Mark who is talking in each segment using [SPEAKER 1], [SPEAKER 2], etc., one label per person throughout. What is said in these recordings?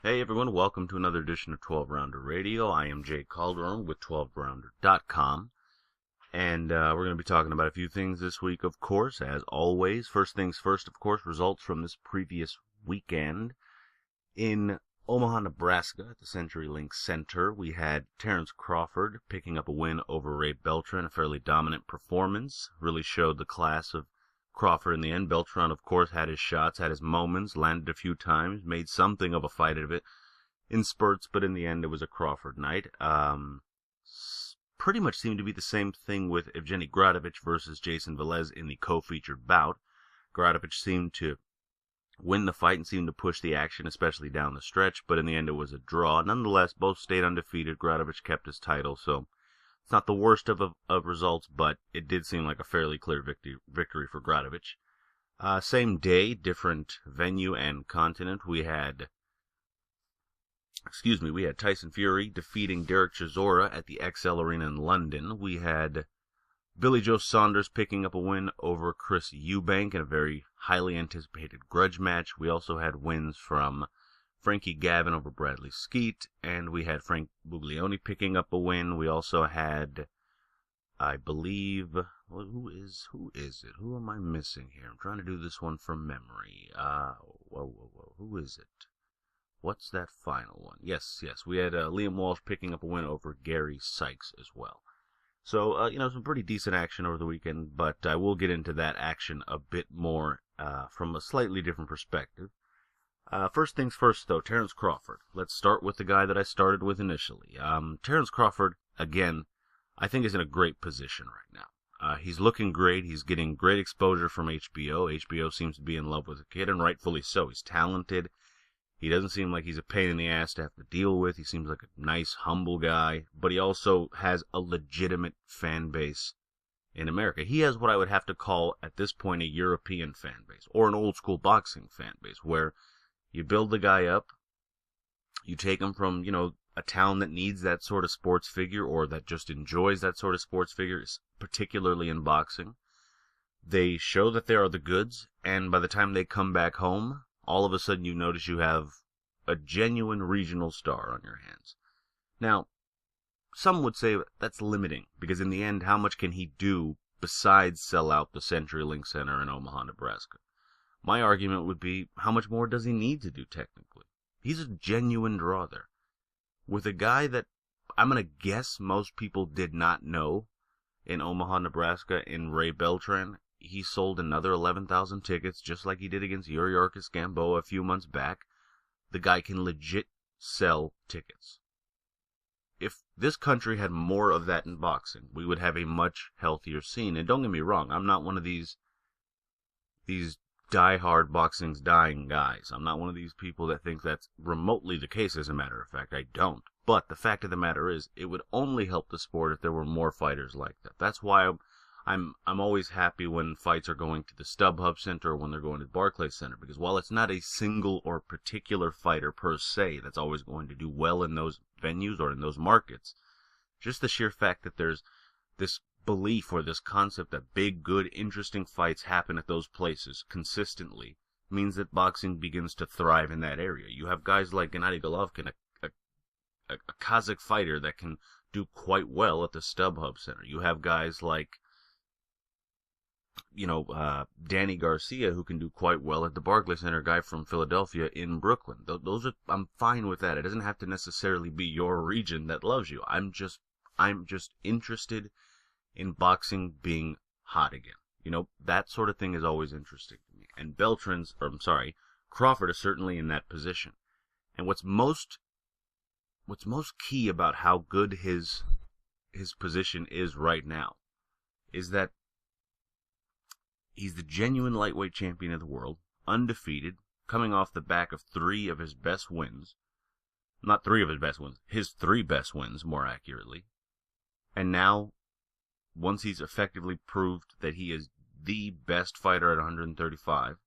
[SPEAKER 1] Hey everyone, welcome to another edition of 12-Rounder Radio. I am Jay Calderon with 12rounder.com, and we're going to be talking about a few things this week, of course, as always. First things first, of course, results from this previous weekend. In Omaha, Nebraska, at the CenturyLink Center, we had Terrence Crawford picking up a win over Ray Beltran, a fairly dominant performance. Really showed the class of Crawford in the end. Beltran, of course, had his shots, had his moments, landed a few times, made something of a fight out of it in spurts, but in the end it was a Crawford night. Pretty much seemed to be the same thing with Evgeny Gradovich versus Jason Velez in the co-featured bout. Gradovich seemed to win the fight and seemed to push the action, especially down the stretch, but in the end it was a draw. Nonetheless, both stayed undefeated. Gradovich kept his title, so it's not the worst of results, but it did seem like a fairly clear victory for Gradovich. Same day, different venue and continent. We had Tyson Fury defeating Derek Chisora at the XL Arena in London. We had Billy Joe Saunders picking up a win over Chris Eubank in a very highly anticipated grudge match. We also had wins from Frankie Gavin over Bradley Skeet, and we had Frank Buglioni picking up a win. We also had, I believe, who is it? Who am I missing here? I'm trying to do this one from memory. Who is it? What's that final one? Yes, we had Liam Walsh picking up a win over Gary Sykes as well. So, some pretty decent action over the weekend, but I will get into that action a bit more from a slightly different perspective. First things first, though, Terrence Crawford. Let's start with the guy that I started with initially. Terrence Crawford, again, I think is in a great position right now. He's looking great. He's getting great exposure from HBO. HBO seems to be in love with the kid, and rightfully so. He's talented. He doesn't seem like he's a pain in the ass to have to deal with. He seems like a nice, humble guy, but he also has a legitimate fan base in America. He has what I would have to call, at this point, a European fan base, or an old-school boxing fan base, where you build the guy up, you take him from, a town that needs that sort of sports figure or that just enjoys that sort of sports figure, particularly in boxing. They show that they are the goods, and by the time they come back home, all of a sudden you notice you have a genuine regional star on your hands. Now, some would say that's limiting, because in the end, how much can he do besides sell out the CenturyLink Center in Omaha, Nebraska? My argument would be, how much more does he need to do technically? He's a genuine draw there. With a guy that I'm going to guess most people did not know in Omaha, Nebraska, in Ray Beltran, he sold another 11,000 tickets, just like he did against Yuriorkis Gamboa a few months back. The guy can legit sell tickets. If this country had more of that in boxing, we would have a much healthier scene. And don't get me wrong, I'm not one of these die-hard boxing's dying guys. I'm not one of these people that think that's remotely the case, as a matter of fact. I don't. But the fact of the matter is, it would only help the sport if there were more fighters like that. That's why I'm always happy when fights are going to the StubHub Center or when they're going to the Barclays Center, because while it's not a single or particular fighter per se that's always going to do well in those venues or in those markets, just the sheer fact that there's this belief or this concept that big, good, interesting fights happen at those places consistently means that boxing begins to thrive in that area. You have guys like Gennady Golovkin, a Kazakh fighter that can do quite well at the StubHub Center. You have guys like, Danny Garcia, who can do quite well at the Barclays Center, guy from Philadelphia in Brooklyn. I'm fine with that. It doesn't have to necessarily be your region that loves you. I'm just interested in boxing being hot again. That sort of thing is always interesting to me. And Crawford is certainly in that position. And what's most key about how good his position is right now is that he's the genuine lightweight champion of the world, undefeated, coming off the back of three of his best wins. Not three of his best wins, his three best wins, more accurately. And now, once he's effectively proved that he is the best fighter at 135,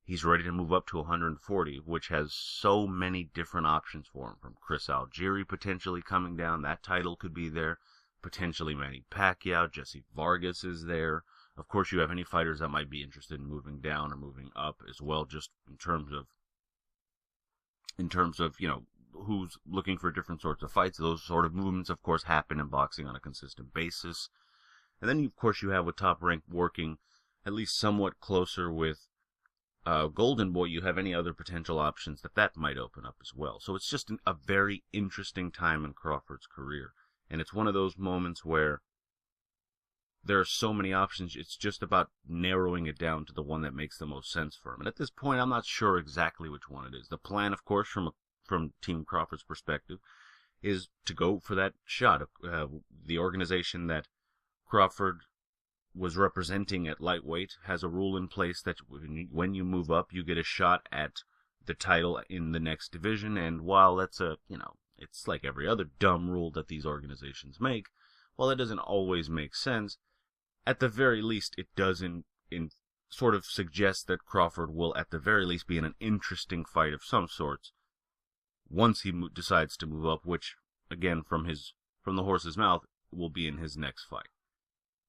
[SPEAKER 1] he's ready to move up to 140, which has so many different options for him, from Chris Algieri potentially coming down. That title could be there. Potentially Manny Pacquiao, Jesse Vargas is there. Of course, you have any fighters that might be interested in moving down or moving up as well, just in terms in terms of, who's looking for different sorts of fights. Those sort of movements, of course, happen in boxing on a consistent basis. And then, of course, you have with Top Rank working at least somewhat closer with Golden Boy. You have any other potential options that might open up as well. So it's just a very interesting time in Crawford's career. And it's one of those moments where there are so many options, it's just about narrowing it down to the one that makes the most sense for him. And at this point, I'm not sure exactly which one it is. The plan, of course, from Team Crawford's perspective, is to go for that shot. The organization that Crawford was representing at lightweight has a rule in place that when you move up, you get a shot at the title in the next division. And while that's it's like every other dumb rule that these organizations make, while it doesn't always make sense, at the very least, it does in sort of suggest that Crawford will at the very least be in an interesting fight of some sorts once he decides to move up, which, again, from the horse's mouth, will be in his next fight.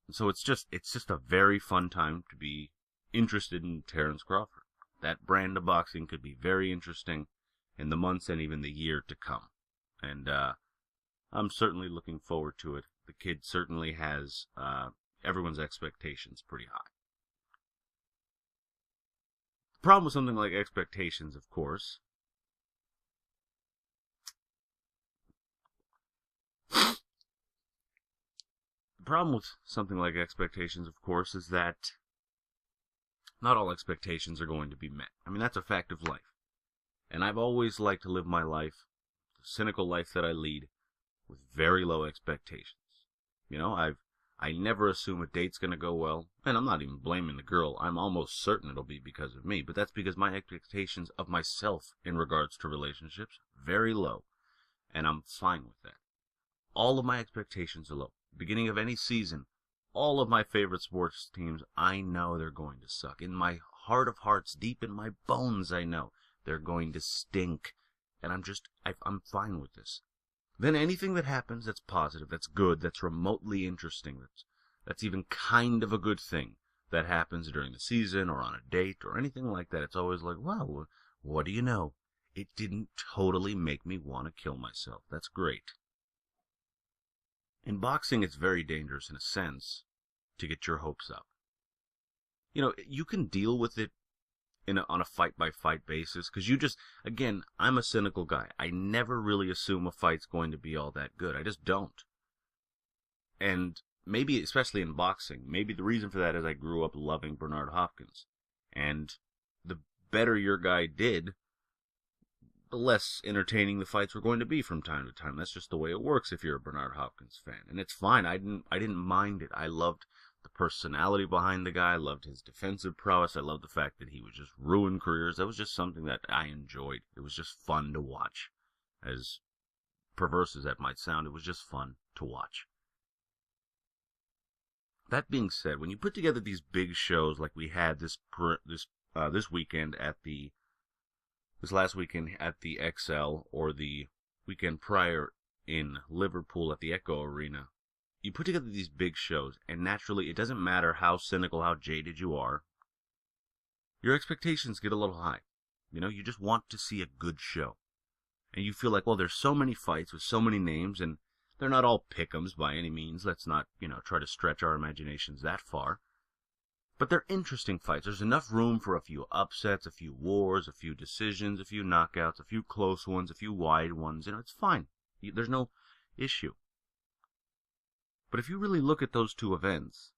[SPEAKER 1] So it's just a very fun time to be interested in Terence Crawford. That brand of boxing could be very interesting in the months and even the year to come. And I'm certainly looking forward to it. The kid certainly has everyone's expectations pretty high. The problem with something like expectations, of course, is that not all expectations are going to be met. I mean, that's a fact of life. And I've always liked to live my life, the cynical life that I lead, with very low expectations. I never assume a date's going to go well, and I'm not even blaming the girl. I'm almost certain it'll be because of me, but that's because my expectations of myself in regards to relationships very low, and I'm fine with that. All of my expectations are low. Beginning of any season, all of my favorite sports teams, I know they're going to suck. In my heart of hearts, deep in my bones, I know they're going to stink, and I'm fine with this. Then anything that happens that's positive, that's good, that's remotely interesting, that's even kind of a good thing that happens during the season or on a date or anything like that, it's always like, wow, what do you know? It didn't totally make me want to kill myself. That's great. In boxing, it's very dangerous in a sense to get your hopes up. You can deal with it on a fight-by-fight basis, because again, I'm a cynical guy. I never really assume a fight's going to be all that good. I just don't. And maybe, especially in boxing, maybe the reason for that is I grew up loving Bernard Hopkins. And the better your guy did, the less entertaining the fights were going to be from time to time. That's just the way it works if you're a Bernard Hopkins fan. And it's fine. I didn't mind it. I loved the personality behind the guy. I loved his defensive prowess. I loved the fact that he would just ruin careers. That was just something that I enjoyed. It was just fun to watch. As perverse as that might sound, it was just fun to watch. That being said, when you put together these big shows like we had this weekend this last weekend at the XL, or the weekend prior in Liverpool at the Echo Arena, you put together these big shows, and naturally, it doesn't matter how cynical, how jaded you are, your expectations get a little high. You just want to see a good show. And you feel like, well, there's so many fights with so many names, and they're not all pick'ems by any means. Let's not, try to stretch our imaginations that far. But they're interesting fights. There's enough room for a few upsets, a few wars, a few decisions, a few knockouts, a few close ones, a few wide ones. It's fine. There's no issue. But if you really look at those two events,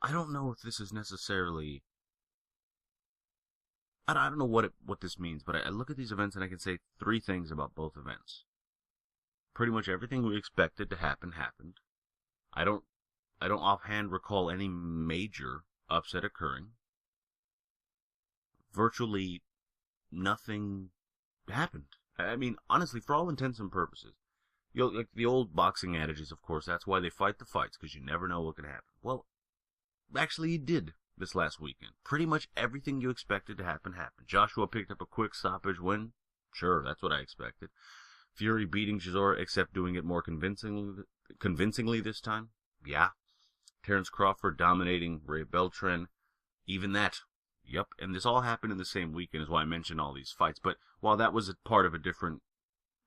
[SPEAKER 1] I don't know if this is necessarily... I don't know what this means, but I look at these events and I can say three things about both events. Pretty much everything we expected to happen happened. I don't offhand recall any major upset occurring. Virtually nothing happened. I mean, honestly, for all intents and purposes, like the old boxing adages, of course, that's why they fight the fights, because you never know what could happen. Well, actually, he did this last weekend. Pretty much everything you expected to happen happened. Joshua picked up a quick stoppage win. Sure, that's what I expected. Fury beating Chisora, except doing it more convincingly this time. Yeah. Terence Crawford dominating Ray Beltran. Even that, Yep, and this all happened in the same weekend, is why I mentioned all these fights. But while that was a part of a different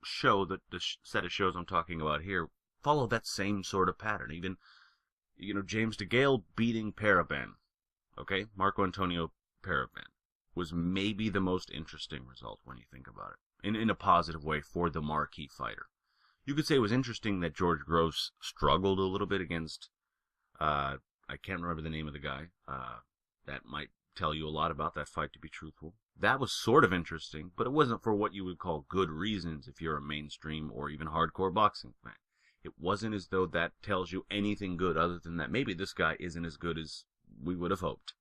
[SPEAKER 1] show, the set of shows I'm talking about here follow that same sort of pattern. Even, James DeGale beating Paraban, okay? Marco Antonio Paraban was maybe the most interesting result when you think about it, in a positive way for the marquee fighter. You could say it was interesting that George Gross struggled a little bit against, I can't remember the name of the guy. That might tell you a lot about that fight, to be truthful. That was sort of interesting, but it wasn't for what you would call good reasons if you're a mainstream or even hardcore boxing fan. It wasn't as though that tells you anything good other than that maybe this guy isn't as good as we would have hoped.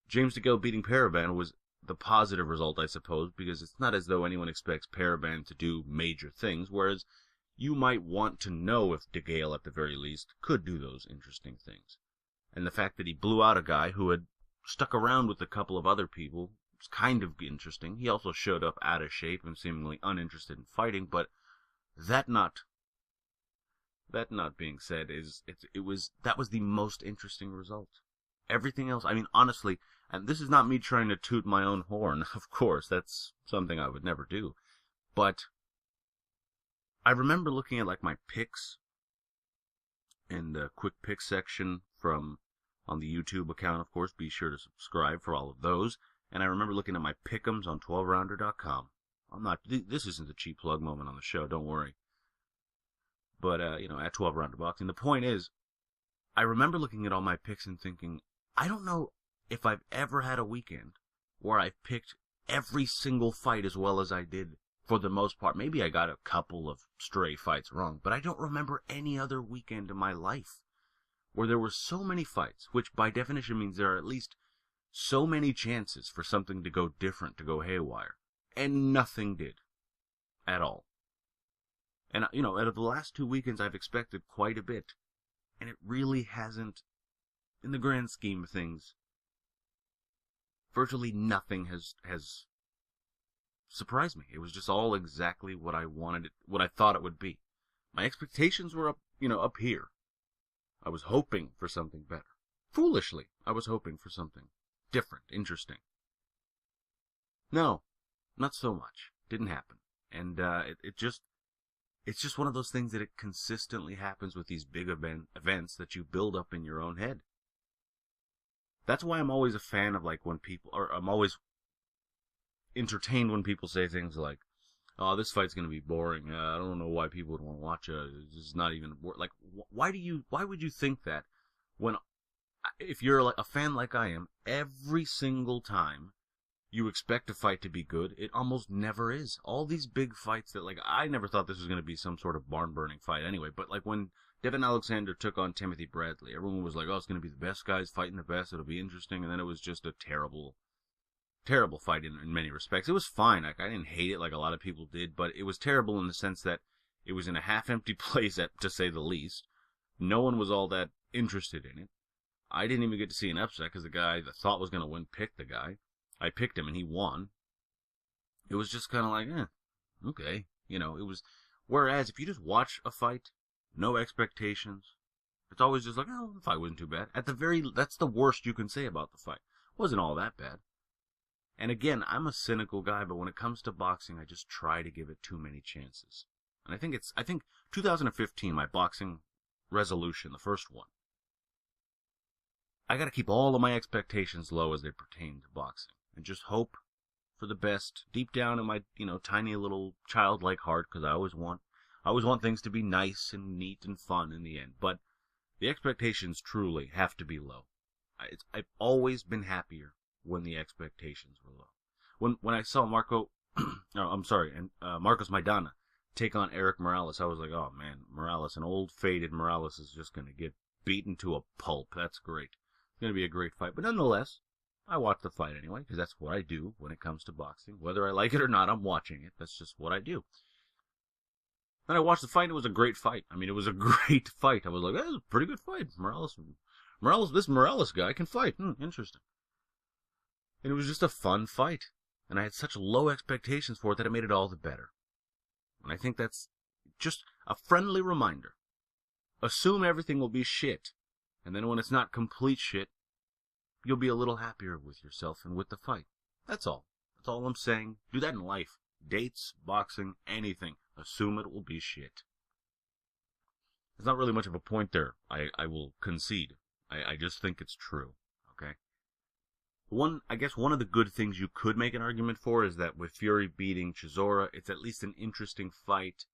[SPEAKER 1] James DeGale beating Paraban was the positive result, I suppose, because it's not as though anyone expects Paraban to do major things, whereas you might want to know if DeGale, at the very least, could do those interesting things. And the fact that he blew out a guy who had stuck around with a couple of other people was kind of interesting. He also showed up out of shape and seemingly uninterested in fighting, but that not being said, that was the most interesting result. Everything else, I mean, honestly, and this is not me trying to toot my own horn, of course, that's something I would never do, but I remember looking at, like, my picks in the quick pick section on the YouTube account, of course. Be sure to subscribe for all of those. And I remember looking at my pick'ems on 12rounder.com. This isn't a cheap plug moment on the show, don't worry. But, at 12rounder Boxing. The point is, I remember looking at all my picks and thinking, I don't know if I've ever had a weekend where I've picked every single fight as well as I did for the most part. Maybe I got a couple of stray fights wrong, but I don't remember any other weekend in my life where there were so many fights, which by definition means there are at least so many chances for something to go different, to go haywire, and nothing did at all. And, out of the last 2 weekends, I've expected quite a bit, and it really hasn't, in the grand scheme of things, virtually nothing has surprised me. It was just all exactly what I wanted it, what I thought it would be. My expectations were up here. I was hoping for something better. Foolishly, I was hoping for something different, interesting. No, not so much. Didn't happen. And it's just one of those things that it consistently happens with these big events that you build up in your own head. That's why I'm always a fan of, like, when people, or I'm always entertained when people say things like, oh, this fight's going to be boring. I don't know why people would want to watch it. It's not even, like, why would you think that when, if you're like a fan like I am, every single time you expect a fight to be good, it almost never is. All these big fights that, like, I never thought this was going to be some sort of barn-burning fight anyway, but, like, when Devin Alexander took on Timothy Bradley, everyone was like, oh, it's going to be the best guys fighting the best, it'll be interesting, and then it was just a terrible fight in many respects. It was fine. Like, I didn't hate it like a lot of people did, but it was terrible in the sense that it was in a half-empty place, to say the least. No one was all that interested in it. I didn't even get to see an upset because the guy that thought was going to win picked the guy. I picked him and he won. It was just kind of like, okay. It was, whereas if you just watch a fight, no expectations, it's always just like, oh, the fight wasn't too bad. That's the worst you can say about the fight. It wasn't all that bad. And again, I'm a cynical guy, but when it comes to boxing, I just try to give it too many chances. And I think 2015, my boxing resolution, the first one, I gotta keep all of my expectations low as they pertain to boxing. And just hope for the best deep down in my, tiny little childlike heart, because I always want things to be nice and neat and fun in the end. But the expectations truly have to be low. I've always been happier when the expectations were low. When I saw Marcos Maidana take on Eric Morales, I was like, oh man, Morales, an old faded Morales is just going to get beaten to a pulp. That's great. It's going to be a great fight. But nonetheless, I watched the fight anyway, because that's what I do when it comes to boxing. Whether I like it or not, I'm watching it. That's just what I do. Then I watched the fight, and it was a great fight. I mean, it was a great fight. I was like, that was a pretty good fight. This Morales guy can fight. Interesting. And it was just a fun fight. And I had such low expectations for it that it made it all the better. And I think that's just a friendly reminder. Assume everything will be shit. And then when it's not complete shit, you'll be a little happier with yourself and with the fight. That's all. That's all I'm saying. Do that in life. Dates, boxing, anything. Assume it will be shit. There's not really much of a point there. I will concede. I just think it's true. Okay? I guess one of the good things you could make an argument for is that with Fury beating Chisora, it's at least an interesting fight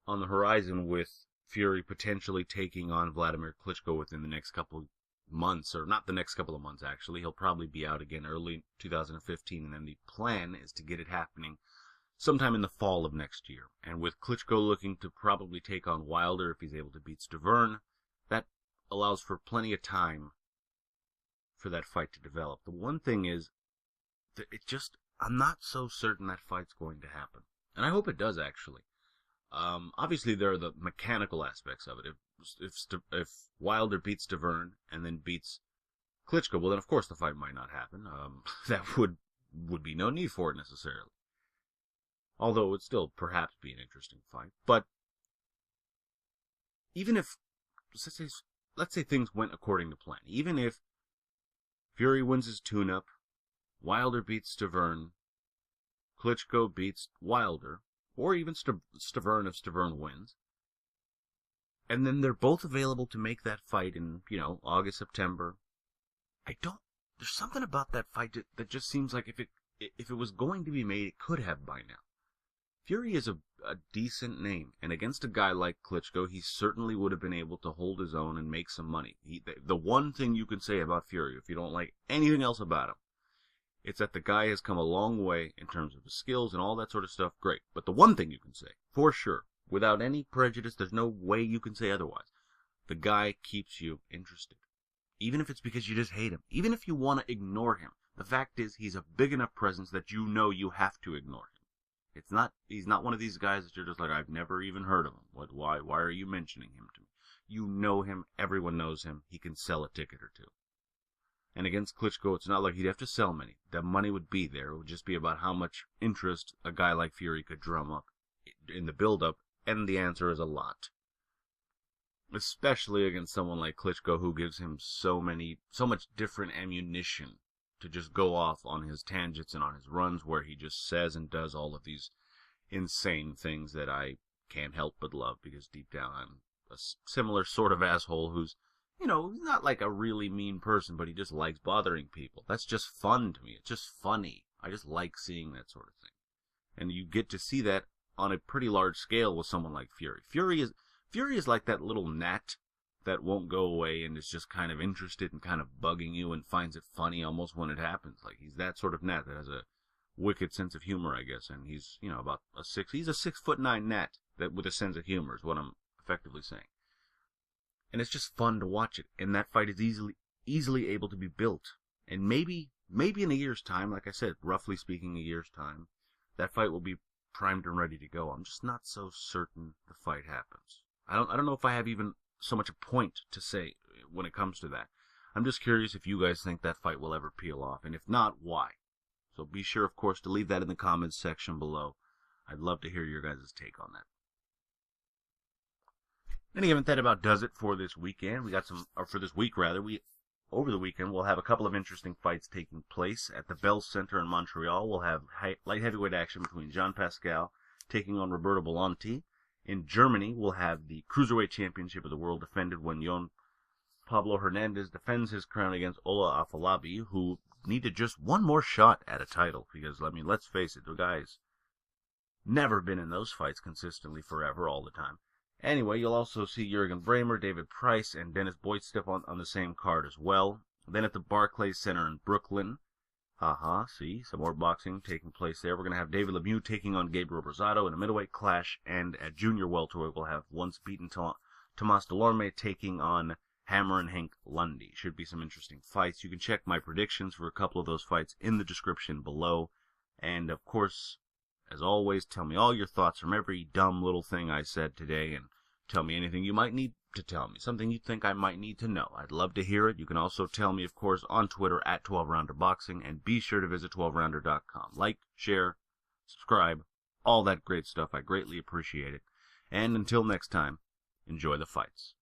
[SPEAKER 1] on the horizon with Fury potentially taking on Vladimir Klitschko within the next couple months, or not the next couple of months actually. He'll probably be out again early 2015, and then the plan is to get it happening sometime in the fall of next year. And with Klitschko looking to probably take on Wilder if he's able to beat Stavern, that allows for plenty of time for that fight to develop. The one thing is that I'm not so certain that fight's going to happen. And I hope it does, actually. Obviously, there are the mechanical aspects of it. If Wilder beats Stavern and then beats Klitschko, well, then of course the fight might not happen. That would be no need for it necessarily. Although it would still perhaps be an interesting fight. But even if, let's say things went according to plan, even if Fury wins his tune-up, Wilder beats Stavern, Klitschko beats Wilder, or even Stavern if Stavern wins, and then they're both available to make that fight in, August, September. There's something about that fight that just seems like if it was going to be made, it could have by now. Fury is a decent name, and against a guy like Klitschko, he certainly would have been able to hold his own and make some money. The one thing you can say about Fury, if you don't like anything else about him, it's that the guy has come a long way in terms of his skills and all that sort of stuff. Great. But the one thing you can say, for sure, without any prejudice, there's no way you can say otherwise. The guy keeps you interested. Even if it's because you just hate him. Even if you want to ignore him. The fact is, he's a big enough presence that you know you have to ignore him. He's not one of these guys that you're just like, I've never even heard of him. Why are you mentioning him to me? You know him. Everyone knows him. He can sell a ticket or two. And against Klitschko, it's not like he'd have to sell many. The money would be there. It would just be about how much interest a guy like Fury could drum up in the build-up, and the answer is a lot. Especially against someone like Klitschko, who gives him so much different ammunition to just go off on his tangents and on his runs, where he just says and does all of these insane things that I can't help but love, because deep down I'm a similar sort of asshole who's, not like a really mean person, but he just likes bothering people. That's just fun to me. It's just funny. I just like seeing that sort of thing. And you get to see that on a pretty large scale with someone like Fury. Fury is like that little gnat that won't go away and is just kind of interested and kind of bugging you and finds it funny almost when it happens. Like, he's that sort of gnat that has a wicked sense of humor, I guess. And he's, about he's a 6'9" gnat that with a sense of humor is what I'm effectively saying. And it's just fun to watch it. And that fight is easily able to be built. And maybe in a year's time, like I said, roughly speaking, a year's time, that fight will be primed and ready to go. I'm just not so certain the fight happens. I don't know if I have even so much a point to say when it comes to that. I'm just curious if you guys think that fight will ever peel off, and if not, why? So be sure, of course, to leave that in the comments section below. I'd love to hear your guys' take on that. In any event, that about does it for this weekend. For this week rather. Over the weekend, we'll have a couple of interesting fights taking place. At the Bell Center in Montreal, we'll have light heavyweight action between Jean Pascal taking on Roberto Bolonti. In Germany, we'll have the Cruiserweight Championship of the World defended when Yon Pablo Hernandez defends his crown against Ola Afolabi, who needed just one more shot at a title. Because, let's face it, the guy's never been in those fights consistently forever, all the time. Anyway, you'll also see Jürgen Bremer, David Price, and Dennis Boydstuff on the same card as well. Then at the Barclays Center in Brooklyn, see, some more boxing taking place there. We're going to have David Lemieux taking on Gabriel Rosado in a middleweight clash, and at junior welterweight we'll have once beaten Tomas Delorme taking on Hammer and Hank Lundy. Should be some interesting fights. You can check my predictions for a couple of those fights in the description below. And of course, as always, tell me all your thoughts from every dumb little thing I said today, and tell me anything you might need to tell me, something you think I might need to know. I'd love to hear it. You can also tell me, of course, on Twitter at 12RounderBoxing, and be sure to visit 12rounder.com. Like, share, subscribe, all that great stuff. I greatly appreciate it. And until next time, enjoy the fights.